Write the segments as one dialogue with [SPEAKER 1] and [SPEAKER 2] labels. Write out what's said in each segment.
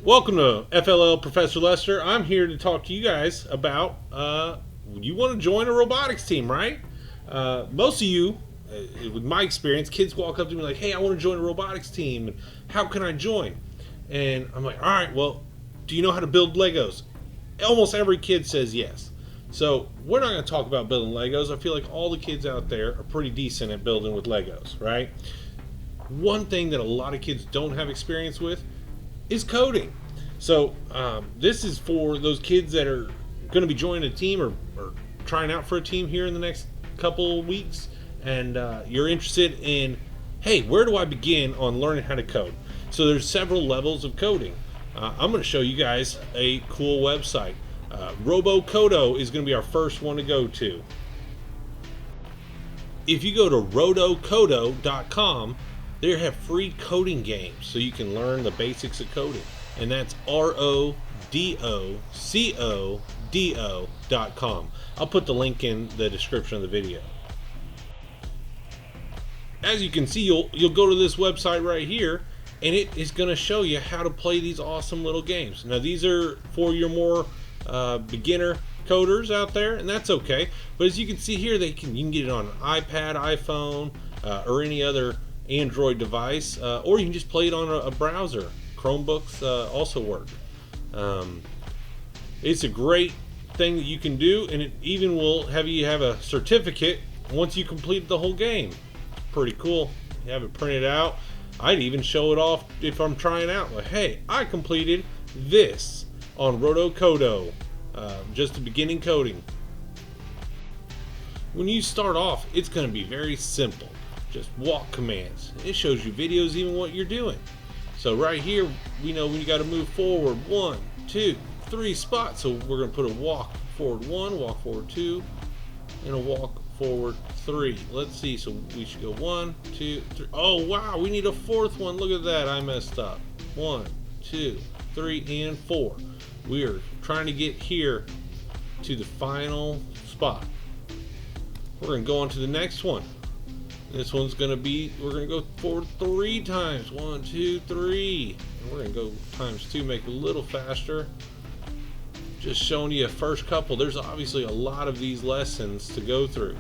[SPEAKER 1] Welcome to FLL Professor Lester. I'm here to talk to you guys about you want to join a robotics team, right? Most of you, with my experience, kids walk up to me like, "Hey, I want to join a robotics team. How can I join?" And I'm like, "All right, well, do you know how to build Legos?" Almost every kid says yes. So we're not going to talk about building Legos. I feel like all the kids out there are pretty decent at building with Legos, right? One thing that a lot of kids don't have experience with is coding. So this is for those kids that are going to be joining a team or trying out for a team here in the next couple of weeks, and you're interested in, hey, where do I begin on learning how to code? So there's several levels of coding. I'm going to show you guys a cool website. RoboCodo is going to be our first one to go to. If you go to rodocodo.com, they have free coding games so you can learn the basics of coding. And that's RodoCodo.com. I'll put the link in the description of the video. As you can see, you'll go to this website right here, and it is going to show you how to play these awesome little games. Now, these are for your more beginner coders out there, and that's okay. But as you can see here, you can get it on an iPad, iPhone, or any other Android device, or you can just play it on a browser. Chromebooks also work. It's a great thing that you can do, and it even will have you have a certificate once you complete the whole game. It's pretty cool. You have it printed out. I'd even show it off if I'm trying out. Like, hey, I completed this on RodoCodo, just the beginning coding. When you start off, it's going to be very simple. Just walk commands. It shows you videos, even what you're doing. So right here, we know when you got to move forward 1, 2, 3 spots. So we're going to put a walk forward 1, walk forward 2, and a walk forward 3. Let's see. So we should go 1, 2, 3. Oh wow, we need a fourth one. Look at that. I messed up. 1, 2, 3, and 4. We are trying to get here to the final spot. We're going to go on to the next one. This one's going to be, we're going to go forward 3 times. 1, 2, 3. And we're going to go times 2, make it a little faster. Just showing you a first couple. There's obviously a lot of these lessons to go through.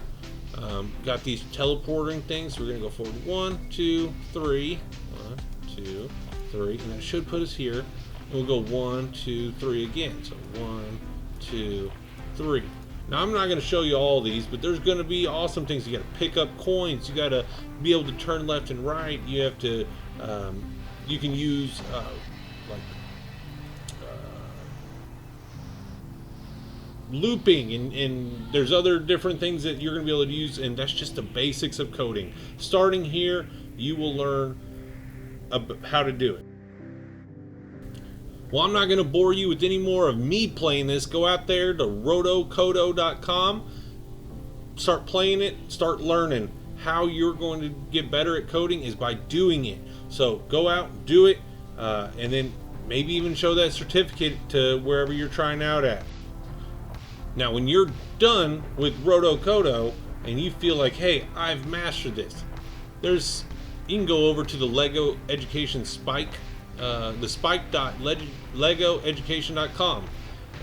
[SPEAKER 1] Got these teleporting things. So we're going to go forward 1, 2, 3. 1, 2, 3. And that should put us here. And we'll go 1, 2, 3 again. So 1, 2, 3. Now, I'm not going to show you all these, but there's going to be awesome things. You got to pick up coins. You got to be able to turn left and right. You have to, you can use looping, and there's other different things that you're going to be able to use, and that's just the basics of coding. Starting here, you will learn how to do it. Well, I'm not going to bore you with any more of me playing this. Go out there to rodocodo.com, start playing it, start learning. How you're going to get better at coding is by doing it. So go out, do it, and then maybe even show that certificate to wherever you're trying out at. Now, when you're done with RodoCodo and you feel like, hey, I've mastered this, you can go over to the Lego Education Spike, the spike.legoeducation.com,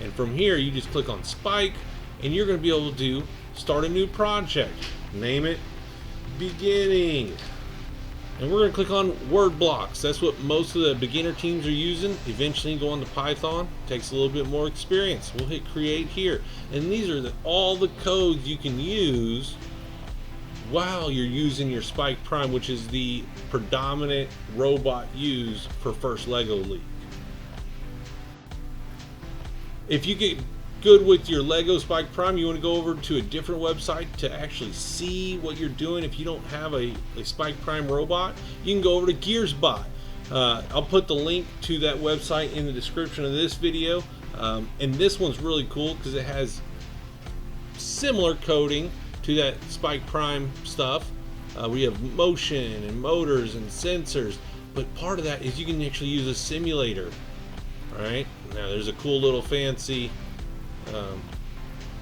[SPEAKER 1] and from here you just click on Spike, and you're going to be able to start a new project. Name it beginning, and we're going to click on word blocks. That's what most of the beginner teams are using. Eventually go on to Python. Takes a little bit more experience. We'll hit create here, and these are all the codes you can use while you're using your Spike Prime, which is the predominant robot used for First Lego League. If you get good with your Lego Spike Prime, you want to go over to a different website to actually see what you're doing. If you don't have a Spike Prime robot, you can go over to GearsBot. I'll put the link to that website in the description of this video. And this one's really cool because it has similar coding to that Spike Prime stuff. We have motion and motors and sensors, but part of that is you can actually use a simulator. All right, now there's a cool little fancy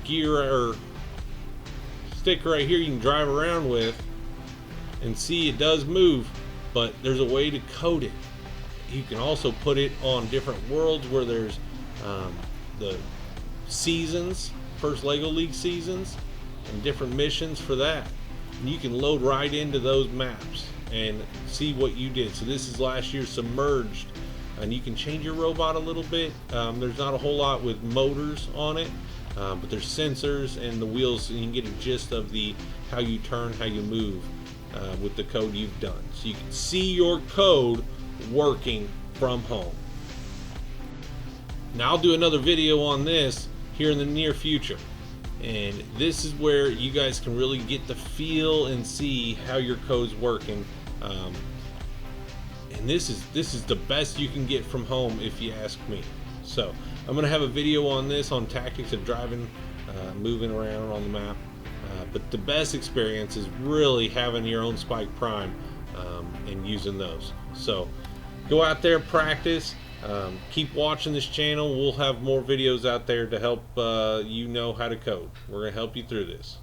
[SPEAKER 1] gear or stick right here you can drive around with and see it does move, but there's a way to code it. You can also put it on different worlds where there's the seasons, first Lego League seasons, and different missions for that. And you can load right into those maps and see what you did. So this is last year's Submerged, and you can change your robot a little bit. There's not a whole lot with motors on it, but there's sensors and the wheels, and you can get a gist of the how you turn, how you move with the code you've done. So you can see your code working from home. Now I'll do another video on this here in the near future, and this is where you guys can really get the feel and see how your code's working. And this is the best you can get from home, if you ask me. So I'm gonna have a video on this, on tactics of driving, moving around on the map. But the best experience is really having your own Spike Prime and using those. So go out there, practice, keep watching this channel. We'll have more videos out there to help you know how to code. We're gonna help you through this.